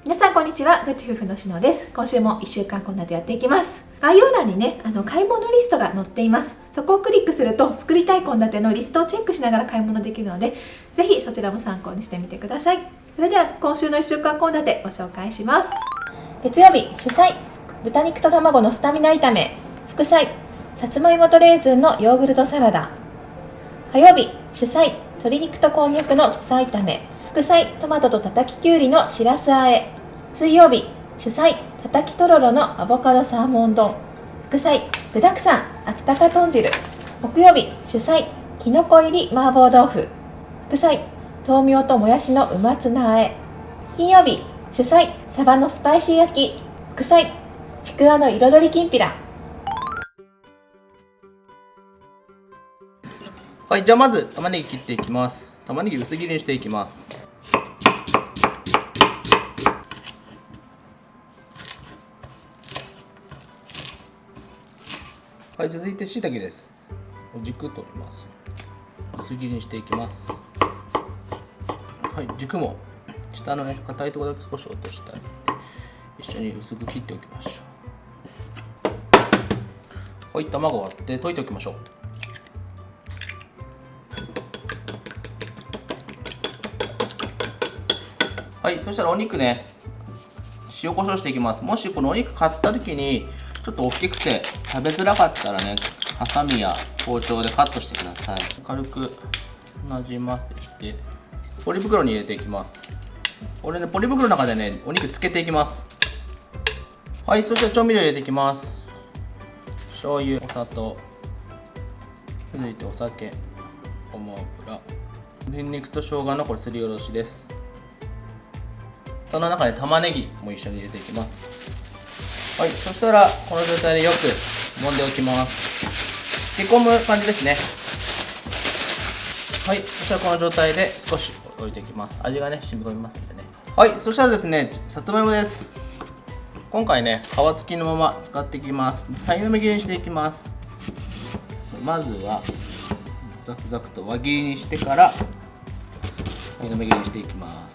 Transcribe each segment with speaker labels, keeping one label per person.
Speaker 1: 皆さんこんにちは、ぐち夫婦のしのです。今週も1週間献立やっていきます。概要欄にね、買い物リストが載っています。そこをクリックすると作りたい献立のリストをチェックしながら買い物できるので、ぜひそちらも参考にしてみてください。それでは今週の1週間献立ご紹介します。月曜日、主菜、豚肉と卵のスタミナ炒め。副菜、さつまいもとレーズンのヨーグルトサラダ。火曜日、主菜、鶏肉とこんにゃくの土佐炒め。副菜、トマトとたたききゅうりのしらすあえ。水曜日、主菜、たたきとろろのアボカドサーモン丼。副菜、具だくさんあったか豚汁。木曜日、主菜、きのこ入り麻婆豆腐。副菜、豆苗ともやしのうまツナあえ。金曜日、主菜、サバのスパイシー焼き。副菜、ちくわの彩りきんぴら。
Speaker 2: はい、じゃあまず玉ねぎ切っていきます。玉ねぎ薄切りにしていきます。はい、続いて椎茸です。軸取ります。薄切りにしていきます。はい、軸も下のね硬いところだけ少し落としてあげて一緒に薄く切っておきましょう。はい、卵を割って溶いておきましょう。はい、そしたらお肉ね、塩コショウしていきます。もしこのお肉買った時にちょっと大きくて食べづらかったらね、ハサミや包丁でカットしてください。軽くなじませてポリ袋に入れていきます。これね、ポリ袋の中でね、お肉つけていきます。はい、そして調味料入れていきます。醤油、お砂糖、続いてお酒、ごま油、ニンニクと生姜のこれすりおろしです。その中に玉ねぎも一緒に入れていきます。はい、そしたらこの状態でよく揉んでおきます。漬け込む感じですね。はい、そしたらこの状態で少し置いていきます。味がね染み込みますんでね。はい、そしたらですね、さつまいもです。今回ね、皮付きのまま使っていきます。さいの目切りにしていきます。まずはザクザクと輪切りにしてからさいの目切りにしていきます。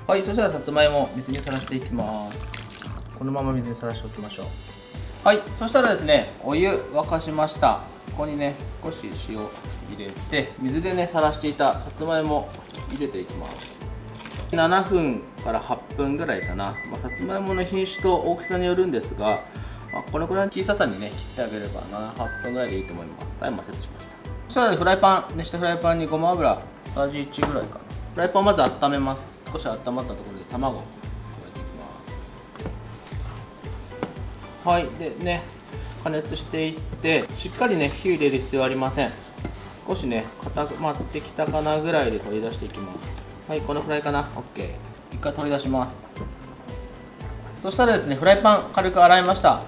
Speaker 2: はい、そしたらさつまいも水にさらしていきます。このまま水にさらしておきましょう。はい、そしたらですね、お湯沸かしました。ここにね、少し塩入れて、水でね、さらしていたさつまいも入れていきます。7分から8分ぐらいかな。さつまいもの品種と大きさによるんですが、このくらいの小ささにね、切ってあげれば7、8分ぐらいでいいと思います。タイマーセットしました。そしたらフライパン、熱したフライパンにごま油さじ1ぐらいかな。フライパンをまず温めます。少し温まったところで卵を加えていきます。はい、でね、加熱していってしっかりね火を入れる必要はありません。少しね固まってきたかなぐらいで取り出していきます。はい、このくらいかな。 OK。 一回取り出します。そしたらですね、フライパン軽く洗いました。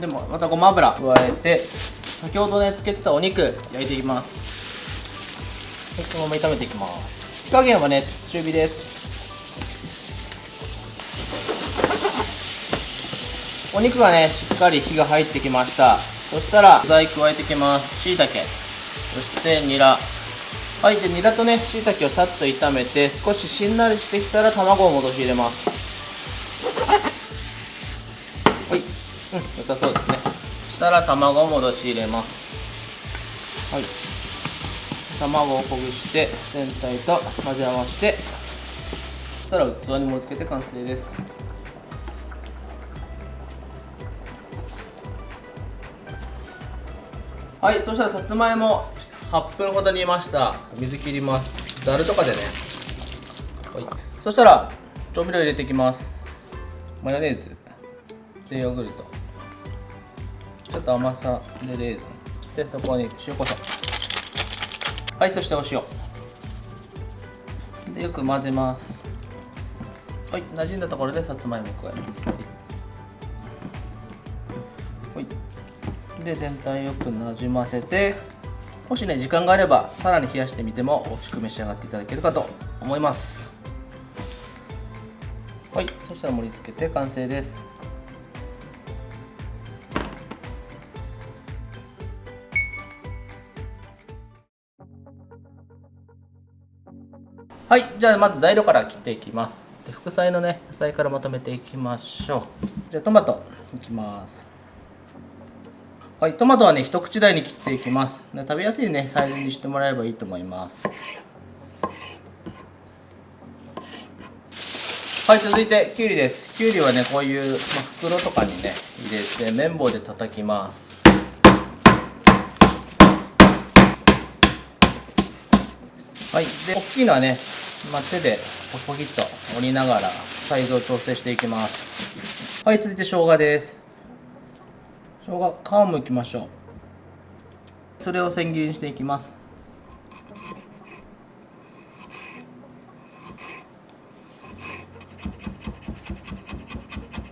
Speaker 2: でもまたごま油加えて先ほどねつけてたお肉焼いていきます。はい、このまま炒めていきます。火加減はね中火です。お肉がねしっかり火が入ってきました。そしたら具材加えていきます。しいたけ、そしてニラ。はい、でニラとねしいたけをさっと炒めて少ししんなりしてきたら卵を戻し入れます。はい、良さそうですね。そしたら卵を戻し入れます。はい、卵をほぐして全体と混ぜ合わせて、そしたら器に盛り付けて完成です。はい、そしたらさつまいも8分ほど煮ました。水切ります。ざるとかでね。はい、そしたら調味料入れていきます。マヨネーズでヨーグルト、ちょっと甘さでレーズンで、そこに塩コショウ。はい、そしてお塩でよく混ぜます。はい、馴染んだところでさつまいも加えます。はい、で全体よくなじませて、もしね時間があればさらに冷やしてみても美味しく召し上がっていただけるかと思います。はい、そしたら盛り付けて完成です。はい、じゃあまず材料から切っていきます。で副菜のね、野菜からまとめていきましょう。じゃあトマトいきます。はい、トマトはね、一口大に切っていきます。で食べやすいね、サイズにしてもらえばいいと思います。はい、続いてきゅうりです。きゅうりはね、こういう、袋とかにね、入れて麺棒で叩きます。はい、で大きいのはね、手でポキッと折りながらサイズを調整していきます。はい、続いて生姜です。生姜、皮をむきましょう。それを千切りにしていきます。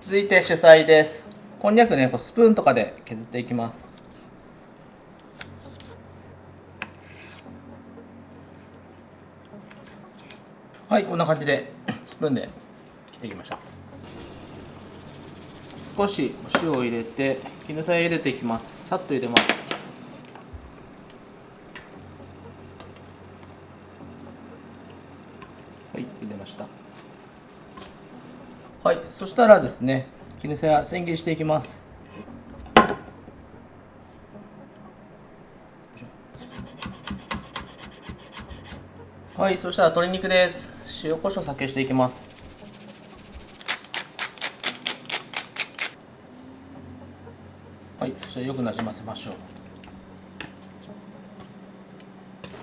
Speaker 2: 続いて主菜です。こんにゃくね、スプーンとかで削っていきます。はい、こんな感じでスプーンで切っていきましょう。少しお塩を入れて絹さや入れていきます。さっと入れます。はい、入れました。はい、そしたらですね、絹さや千切りしていきます。はい、そしたら鶏肉です。塩コショウ酒していきます。はい、そしてよくなじませましょう。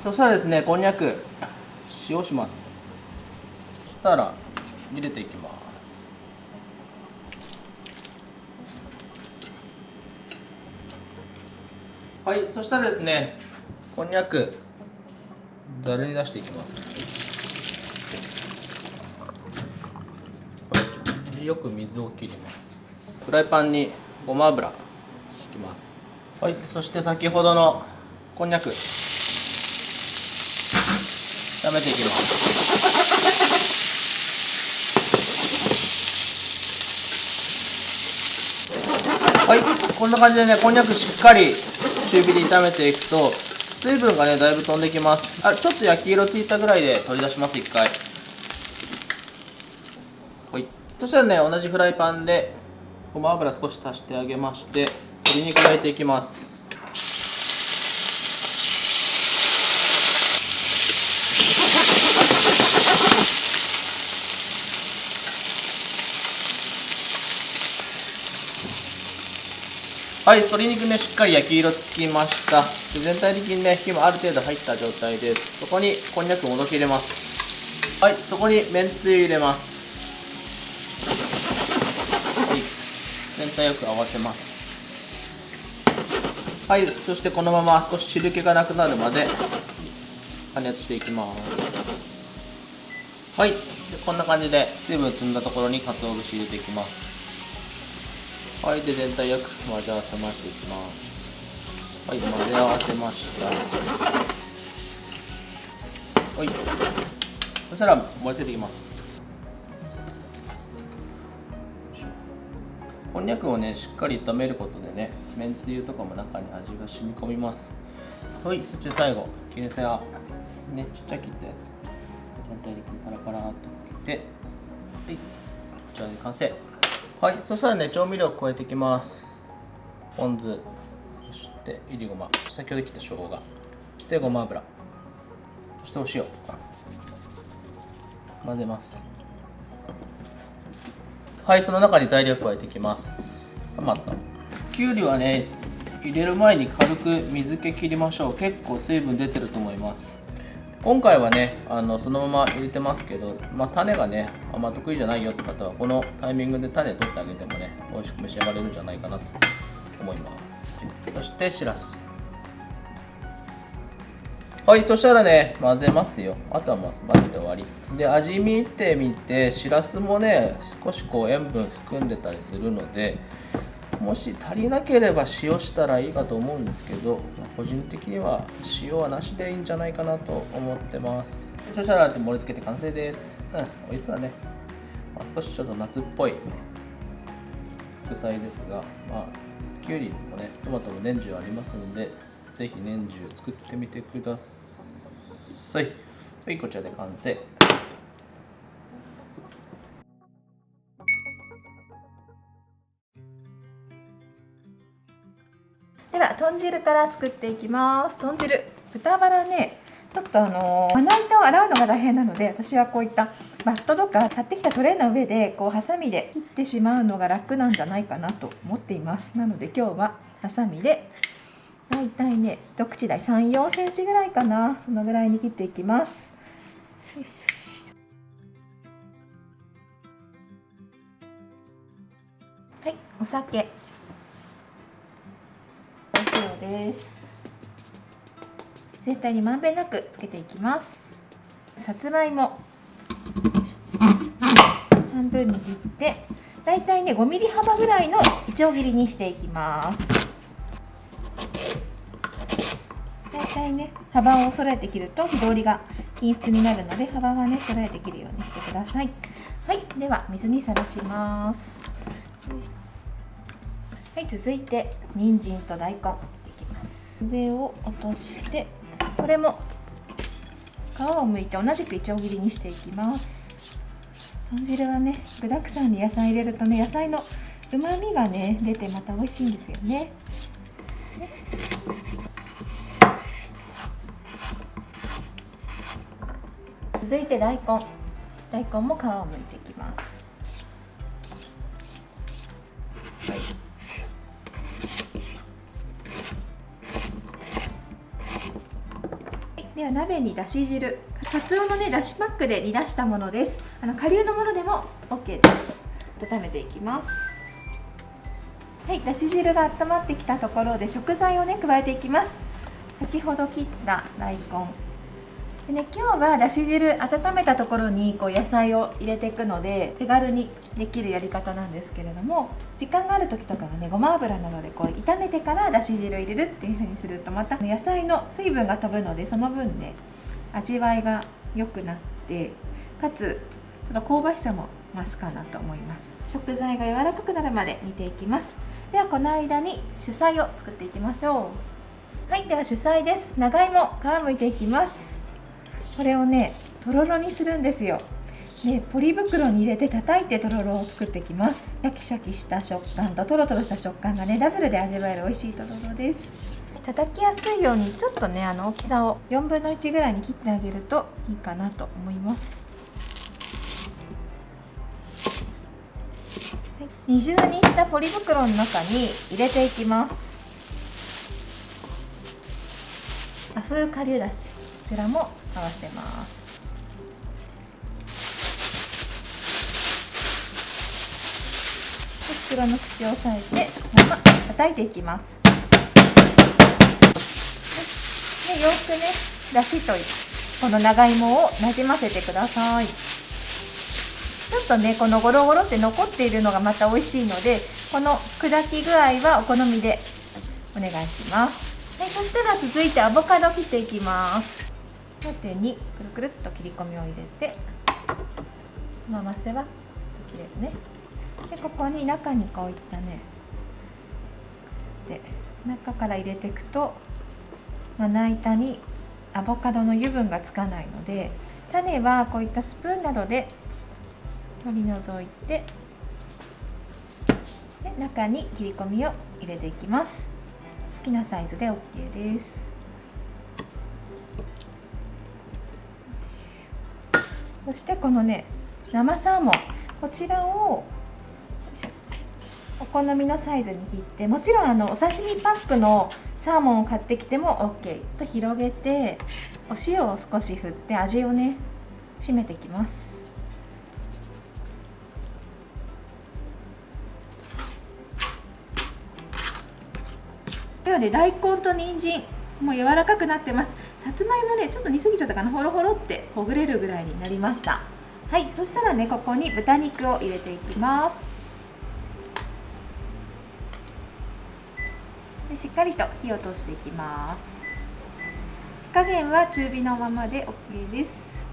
Speaker 2: そしたらですね、こんにゃく塩します。そしたら入れていきます。はい、そしたらですね、こんにゃくざるに出していきます。よく水を切ります。フライパンにごま油敷きます。はい、そして先ほどのこんにゃく炒めていきます。はい、こんな感じでね、こんにゃくしっかり中火で炒めていくと水分がねだいぶ飛んできます。ちょっと焼き色ついたぐらいで取り出します。一回。はい、そしたらね、同じフライパンでごま油少し足してあげまして、鶏肉焼いていきます。はい、鶏肉ね、しっかり焼き色つきました。全体的にね、火もある程度入った状態です。そこにこんにゃく戻し入れます。はい、そこにめんつゆ入れます。はい、全体よく合わせます。はい、そしてこのまま少し汁気がなくなるまで加熱していきます。はい、でこんな感じで水分積んだところに鰹節入れていきます。はい、で全体よく混ぜ合わせましていきます。はい、混ぜ合わせました。はい、そしたら盛り付けていきます。こんにゃくをね、しっかり炒めることでね、めんつゆとかも中に味が染み込みます。はい、そして最後絹さやね、ちっちゃく切ったやつ全体的にパラパラっとかけて、はい、こちらで完成。はい、そしたらね、調味料を加えていきます。ポン酢、そしていりごま、先ほど切った生姜、そしてごま油、そしてお塩、混ぜます。はい、その中に材料を加えていきます。余ったきゅうりはね、入れる前に軽く水気切りましょう。結構水分出てると思います。今回はね、そのまま入れてますけど、種がね、あんま得意じゃないよって方はこのタイミングで種取ってあげてもね、美味しく召し上がれるんじゃないかなと思います。そしてしらす。はい、そしたらね、混ぜますよ。あとは混ぜて終わり。で、味見てみて、しらすもね、少し塩分含んでたりするので、もし足りなければ塩したらいいかと思うんですけど、個人的には塩はなしでいいんじゃないかなと思ってます。そしたら盛り付けて完成です。美味しそうだね。少しちょっと夏っぽい副菜ですが、きゅうりもね、トマトも年中ありますので、ぜひ年中作ってみてください。はい、こちらで完成。
Speaker 1: では豚汁から作っていきます。豚汁、豚バラね、ちょっとまな板を洗うのが大変なので、私はこういったバットとか買ってきたトレーの上でこうハサミで切ってしまうのが楽なんじゃないかなと思っています。なので今日はハサミでだいたいね一口大3、4センチぐらいかな、そのぐらいに切っていきます。よし、はい、お酒、お塩です。全体にまんべんなくつけていきます。さつまいも半分に切ってだいたいね5ミリ幅ぐらいのいちょう切りにしていきます。だいたいね幅を揃えて切ると火通りが均一になるので、幅はね揃えて切るようにしてください。はい、では水にさらします。はい、続いて人参と大根いきます。上を落として、これも皮を剥いて同じくいちょう切りにしていきます。豚汁はね具だくさんに野菜入れるとね、野菜のうまみがね出てまた美味しいんですよね。続いて大根も皮を剥いていきます。では鍋にだし汁、かつおのねだしパックで煮出したものです。顆粒のものでも OK です。温めていきます。はい、だし汁が温まってきたところで食材をね加えていきます。先ほど切った大根でね、今日はだし汁温めたところにこう野菜を入れていくので手軽にできるやり方なんですけれども、時間がある時とかはねごま油などでこう炒めてからだし汁を入れるっていう風にすると、また野菜の水分が飛ぶので、その分ね味わいが良くなって、かつその香ばしさも増すかなと思います。食材が柔らかくなるまで煮ていきます。ではこの間に主菜を作っていきましょう。はい、では主菜です。長芋、皮むいていきます。これをねとろろにするんですよ。でポリ袋に入れて叩いてとろろを作っていきます。シャキシャキした食感とトロトロした食感がねダブルで味わえる美味しいとろろです。叩きやすいようにちょっとね大きさを4分の1ぐらいに切ってあげるといいかなと思います。はい、二重にしたポリ袋の中に入れていきます。和風顆粒だし、こちらも合わせます。袋の口を押さえて叩いていきます。でよくねだしとこの長芋をなじませてください。ちょっとねこのゴロゴロって残っているのがまた美味しいので、この砕き具合はお好みでお願いします。はい、そしたら続いてアボカド切っていきます。縦にくるくるっと切り込みを入れて、回せばちょっと切れるね。でここに中にこういったねで中から入れていくとまな板にアボカドの油分がつかないので、種はこういったスプーンなどで取り除いて、で中に切り込みを入れていきます。好きなサイズで OK です。そしてこのね生サーモン、こちらをお好みのサイズに切って、もちろんお刺身パックのサーモンを買ってきても OK。 ちょっと広げてお塩を少し振って味をね締めていきます。ではね大根と人参もう柔らかくなってます。さつまいもねちょっと煮すぎちゃったかな、ほろほろってほぐれるぐらいになりました。はい、そしたらねここに豚肉を入れていきます。でしっかりと火を通していきます。火加減は中火のままで OK です。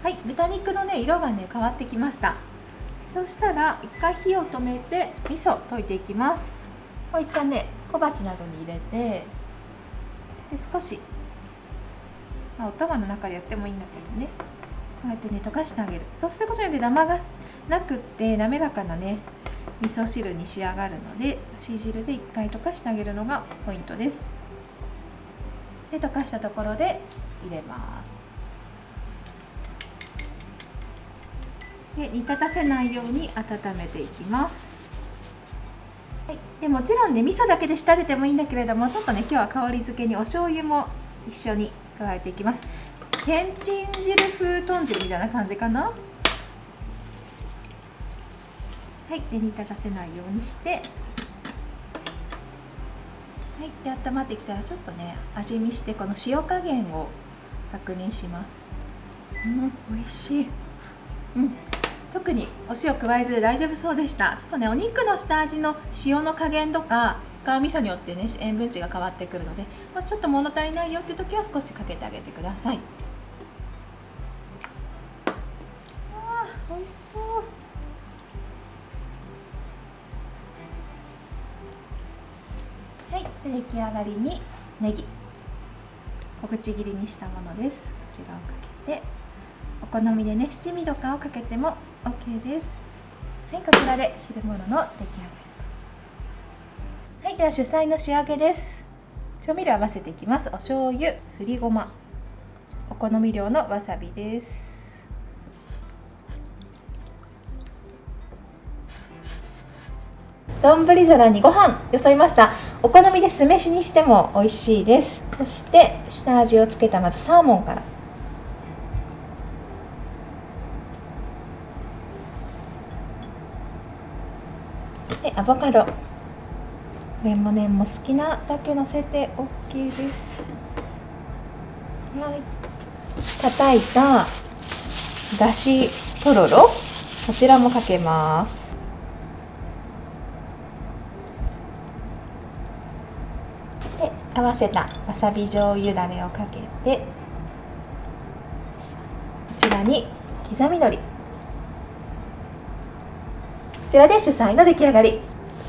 Speaker 1: はい、豚肉のね色がね変わってきました。そしたら一回火を止めて味噌溶いていきます。こういったね小鉢などに入れて、で少し、お玉の中でやってもいいんだけどね、こうやってね溶かしてあげる。そうすることによってダマがなくって滑らかなね味噌汁に仕上がるので、だし汁で1回溶かしてあげるのがポイントです。で、溶かしたところで入れます。で、煮立たせないように温めていきます。はい、でもちろんね、味噌だけで仕立ててもいいんだけれども、ちょっとね、今日は香り付けにお醤油も一緒に加えていきます。けんちん汁風豚汁みたいな感じかな。はい、で煮立たせないようにして、はい、で温まってきたらちょっとね味見して、この塩加減を確認します。美味しい。特にお塩加えずで大丈夫そうでした。ちょっとね、お肉の下味の塩の加減とか使う味噌によってね、塩分値が変わってくるので、ちょっと物足りないよって時は少しかけてあげてください。美味しそう。はい、で出来上がりにネギ、小口切りにしたものです。こちらをかけて、お好みでね、七味とかをかけても OK です。はい、こちらで汁物の出来上がり。はい、では主菜の仕上げです。調味料合わせていきます。お醤油、すりごま、お好み量のわさびです。丼皿にご飯よそいました。お好みで酢飯にしても美味しいです。そして下味をつけたまずサーモンから。でアボカド、レモネンも好きなだけのせて OK です。はい、叩いただしとろろ、こちらもかけます。で合わせたわさび醤油だれをかけて、こちらに刻みのり、こちらで主菜の出来上がり。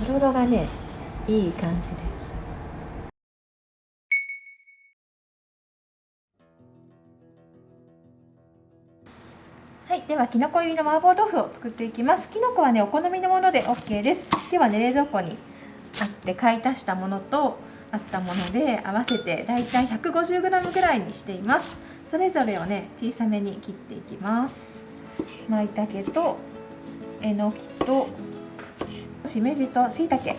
Speaker 1: とろろがね、いい感じです。はい、ではきのこ入りの麻婆豆腐を作っていきます。きのこはね、お好みのもので OK です。ではね、冷蔵庫にあって買い足したものとあったもので合わせてだいたい 150g ぐらいにしています。それぞれをね、小さめに切っていきます。舞茸とえのきとしめじとしいたけ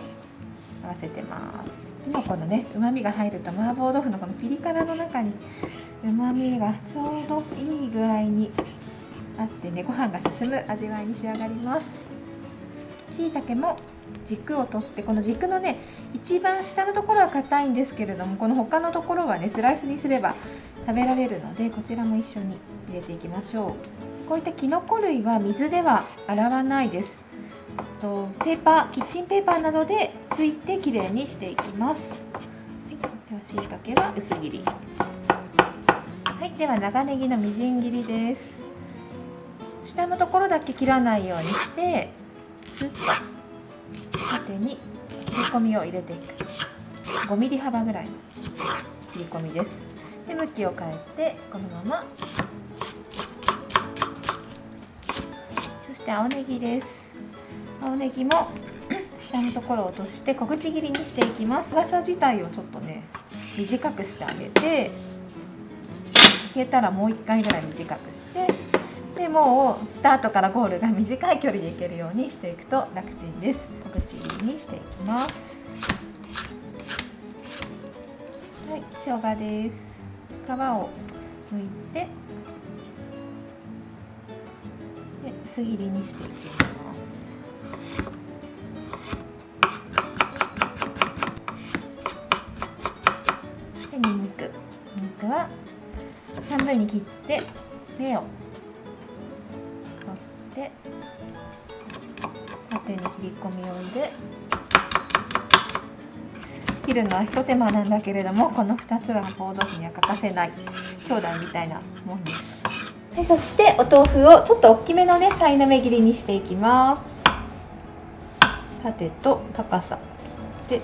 Speaker 1: 合わせてます。きのこのね、うまみが入ると麻婆豆腐のこのピリ辛の中にうまみがちょうどいい具合にあってね、ご飯が進む味わいに仕上がります。しいたけも軸を取って、この軸のね、一番下のところは硬いんですけれども、この他のところはね、スライスにすれば食べられるので、こちらも一緒に入れていきましょう。こういったきのこ類は水では洗わないです。ペーパー、キッチンペーパーなどで拭いてきれいにしていきます。はい、ではしいたけは薄切り。はい、では長ネギのみじん切りです。下のところだけ切らないようにして、スッと縦に切り込みを入れていく。5ミリ幅ぐらいの切り込みです。で、向きを変えてこのまま。そして青ネギです。青ネギも下のところを落として小口切りにしていきます。長さ自体をちょっとね、短くしてあげて、いけたらもう1回ぐらい短くして、でもうスタートからゴールが短い距離で行けるようにしていくと楽ちんです。小口切りにしていきます。はい、生姜です。皮を剥いて、で薄切りにしていきます。で、にんにくは半分に切って芽をで縦に切り込みを入れ、切るのは一手間なんだけれども、この2つは麻婆豆腐には欠かせない兄弟みたいなもんです。はい、そしてお豆腐をちょっと大きめのね、さいの目切りにしていきます。縦と高さで、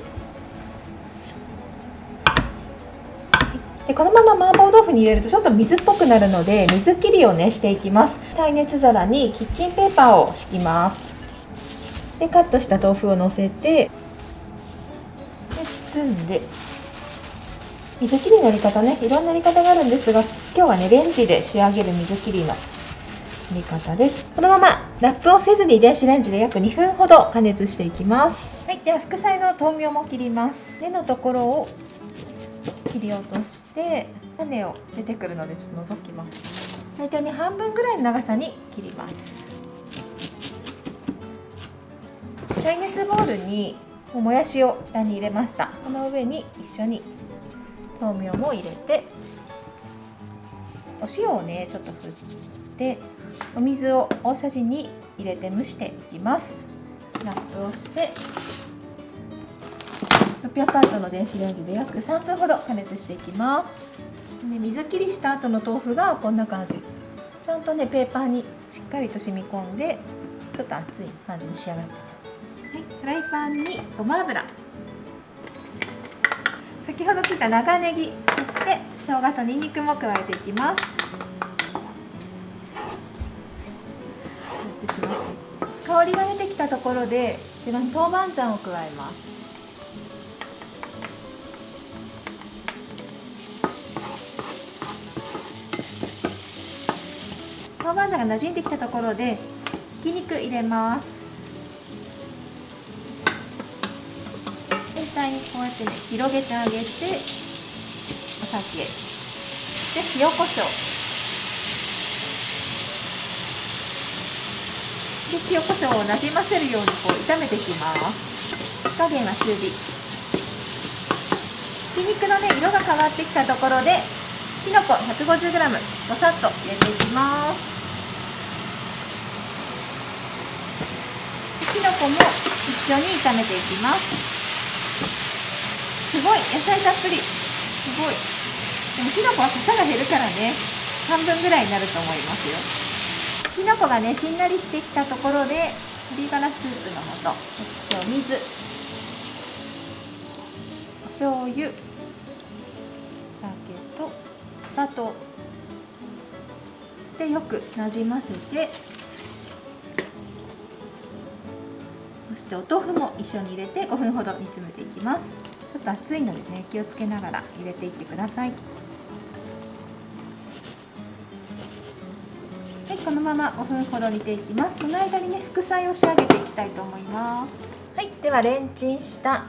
Speaker 1: このまま麻婆豆腐に入れるとちょっと水っぽくなるので、水切りをねしていきます。耐熱皿にキッチンペーパーを敷きます。でカットした豆腐をのせて、で包んで、水切りのやり方ね、いろんなやり方があるんですが、今日はねレンジで仕上げる水切りのやり方です。このままラップをせずに電子レンジで約2分ほど加熱していきます。はい、では副菜の豆苗も切ります。根のところを切り落として、種を出てくるのでちょっと除きます。大体ね半分ぐらいの長さに切ります。耐熱ボウルにもやしを下に入れました。この上に一緒に豆苗も入れて、お塩をねちょっと振って、お水を大さじ2入れて蒸していきます。ラップをして600ワットの電子レンジで約3分ほど加熱していきます。で水切りした後の豆腐がこんな感じ、ちゃんとねペーパーにしっかりと染み込んで、ちょっと熱い感じに仕上がってます。はい、フライパンにごま油、先ほど切った長ネギ、そして生姜とニンニクも加えていきます。香りが出てきたところで、こちらに豆板醤を加えます。豆板醤が馴染んできたところで、ひき肉入れます。全体にこうやってね広げてあげて、お酒で塩コショウで、塩コショウをなじませるようにこう炒めていきます。火加減は中火。ひき肉のね色が変わってきたところで、きのこ 150g ぼさっと入れていきます。きのこも一緒に炒めていきます。すごい野菜たっぷり、すごい。でもきのこは草が減るからね、半分ぐらいになると思いますよ。きのこがねしんなりしてきたところで、鶏ガラスープの素、そしてお水、お醤油、お酒とお砂糖でよくなじませて、そしてお豆腐も一緒に入れて5分ほど煮詰めていきます。ちょっと熱いのでね気をつけながら入れていってください。はい、このまま5分ほど煮ていきます。その間にね副菜を仕上げていきたいと思います。はい、ではレンチンした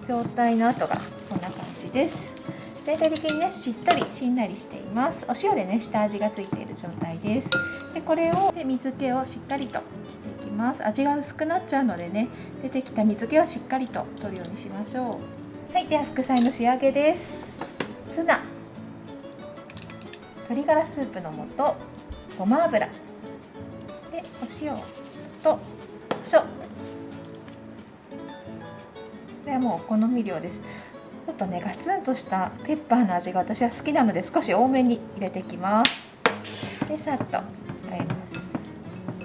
Speaker 1: 状態の後がこんな感じです。全体的にねしっとりしんなりしています。お塩でね下味がついている状態です。でこれを水気をしっかりと切っていきます。味が薄くなっちゃうのでね、出てきた水気はしっかりと取るようにしましょう。はい、では副菜の仕上げです。ツナ、鶏ガラスープの素、ごま油でお塩と胡椒、これはもうお好み量です。ちょっとねガツンとしたペッパーの味が私は好きなので、少し多めに入れていきます。でさっと和えます。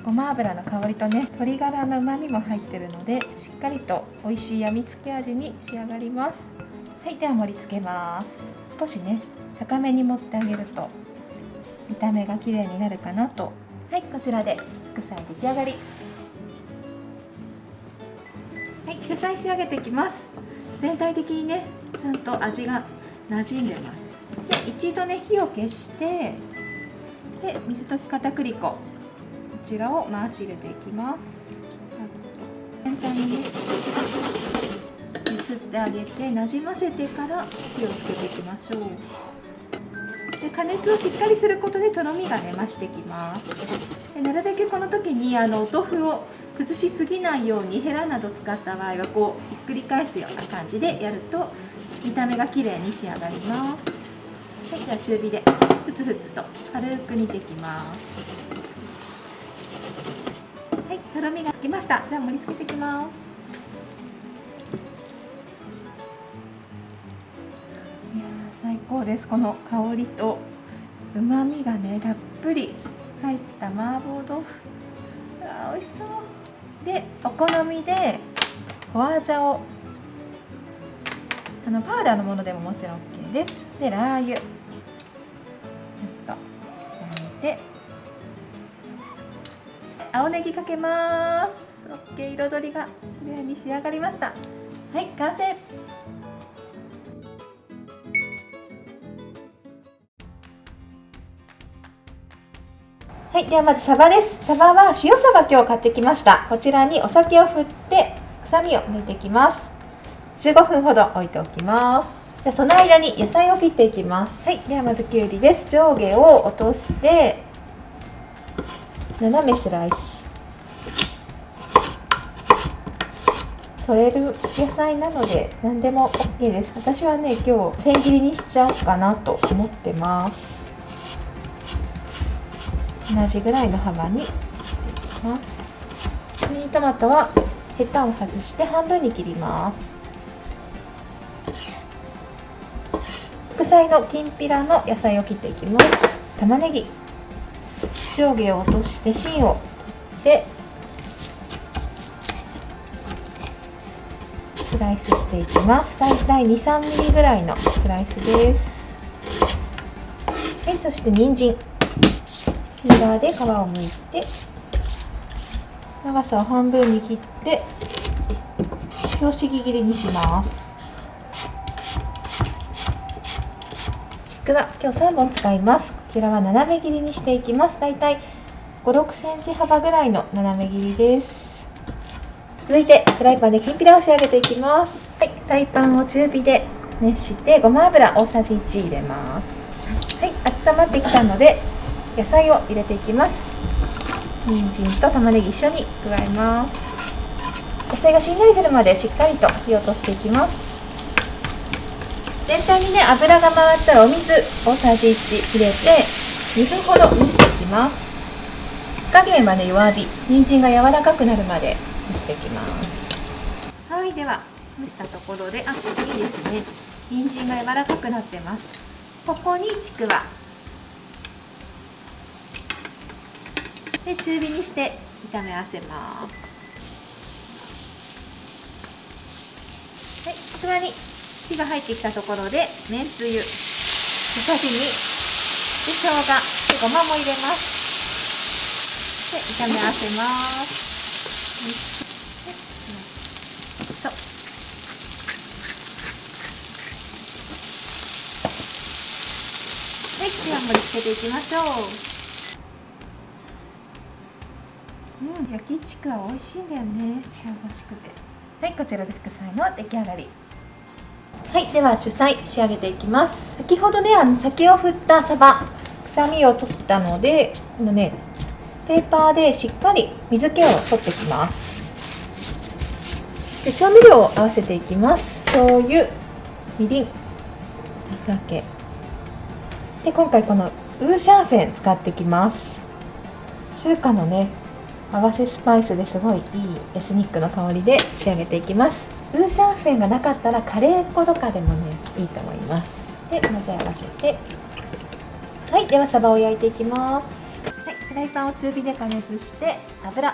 Speaker 1: ごま油の香りとね鶏ガラの旨味も入ってるので、しっかりと美味しいやみつけ味に仕上がります。はい、では盛り付けます。少しね高めに盛ってあげると見た目が綺麗になるかなと。はい、こちらで副菜出来上がり。はい、主菜仕上げていきます。全体的にねちゃんと味が馴染んでます。で一度ね火を消して、で水溶き片栗粉、こちらを回し入れていきます。全体にね揺すってあげてなじませてから火をつけていきましょう。で加熱をしっかりすることでとろみがね増してきます。でなるべくこの時にお豆腐を崩しすぎないようにヘラなど使った場合はこうひっくり返すような感じでやると見た目が綺麗に仕上がります。はい、では中火でふつふつと軽く煮ていきます。はい、とろみがつきました。じゃあ盛り付けていきます。いやー最高です。この香りとうまみがねたっぷり入った麻婆豆腐、美味しそうで、お好みで花椒、パウダーのものでももちろん OK です。でラー油ちょっと焼いて、青ネギかけます。オッケー、彩りが綺麗に仕上がりました。はい、完成。はい、ではまずサバです。サバは塩サバ今日買ってきました。こちらにお酒を振って臭みを抜いていきます。15分ほど置いておきます。でその間に野菜を切っていきます。はい、ではまずきゅうりです。上下を落として斜めスライス。添える野菜なので何でも OK です。私はね、今日千切りにしちゃおうかなと思ってます。同じぐらいの幅に切っていきます。ミニトマトはヘタを外して半分に切ります。副菜のきんぴらの野菜を切っていきます。玉ねぎ、上下を落として芯を取ってスライスしていきます。だいたい 2,3 ミリぐらいのスライスです。はい、そして人参、ピーラーで皮を剥いて長さを半分に切って拍子切りにします。ちくわ、今日3本使います。こちらは斜め切りにしていきます。だいたい 5,6 センチ幅ぐらいの斜め切りです。続いてフライパンできんぴらを仕上げていきます。はい、フライパンを中火で熱してごま油大さじ1入れます。はい、温まってきたので野菜を入れていきます。人参と玉ねぎ一緒に加えます。野菜がしんなりするまでしっかりと火を通していきます。全体にね、油が回ったらお水大さじ1入れて2分ほど蒸していきます。火加減はね、弱火。人参が柔らかくなるまで蒸していきます。はい、では蒸したところで、いいですね。人参が柔らかくなってます。ここにちくわで中火にして炒め合わせます。はい、ちくわに火が入ってきたところでめんつゆ小さじ2で生姜でごまも入れます。で炒め合わせます。はい、では盛り付けていきましょう。焼きちくわ美味しいんだよね、香ばしくて。はい、こちらで副菜の出来上がり。はい、では主菜仕上げていきます。先ほどね、酒を振ったサバ臭みを取ったので、このねペーパーでしっかり水気を取っていきます。そして調味料を合わせていきます。醤油、みりん、お酒で、今回このウーシャンフェン使ってきます。中華のね合わせスパイスですごいいいエスニックの香りで仕上げていきます。ウーシャンフェンがなかったらカレー粉とかでもねいいと思います。で混ぜ合わせて、はい、ではサバを焼いていきます。はい、フライパンを中火で加熱して油、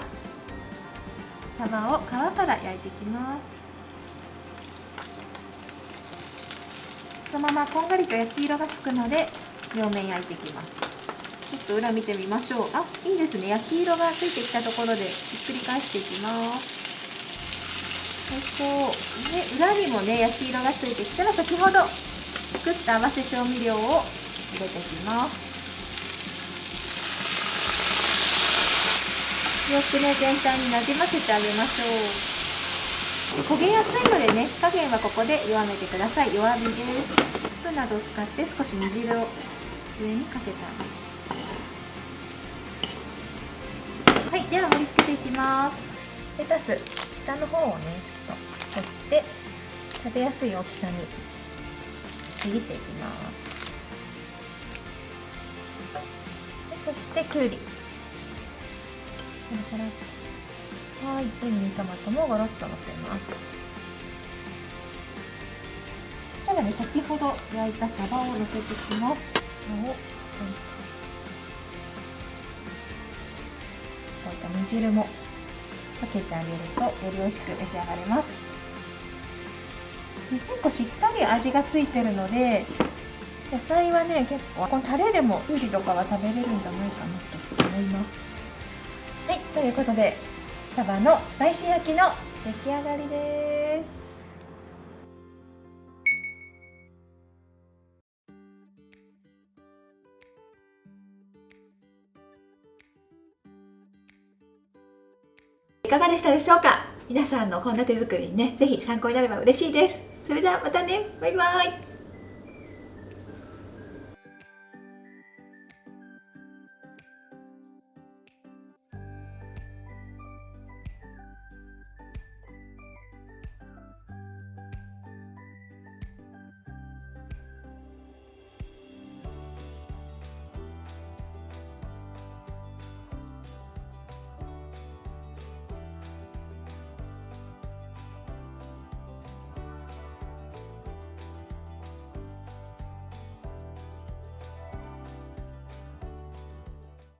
Speaker 1: サバを皮から焼いていきます。そのままこんがりと焼き色がつくので両面焼いていきます。ちょっと裏見てみましょう。いいですね。焼き色がついてきたところでひっくり返していきます。で裏にもね焼き色がついてきたら先ほど作った合わせ調味料を入れていきます。よくね全体になじませてあげましょう。焦げやすいのでね、火加減はここで弱めてください。弱火です。スプーンなどを使って少し煮汁を上にかけてあげる。はい、では盛り付けていきます。レタス下の方をねちょっと取って食べやすい大きさにちぎっていきます。そしてきゅうり、はい、ミニトマトもゴロッとのせます。そしたらね、先ほど焼いたサバをのせていきます。こういった煮汁もかけてあげるとより美味しく召し上がれます。結構しっかり味がついてるので、野菜はね結構このタレでもきゅうりとかは食べれるんじゃないかなと思います。はい、ということでサバのスパイシー焼きの出来上がりです。いかがでしたでしょうか。皆さんの献立作りにね、ぜひ参考になれば嬉しいです。それじゃあまたね、バイバイ。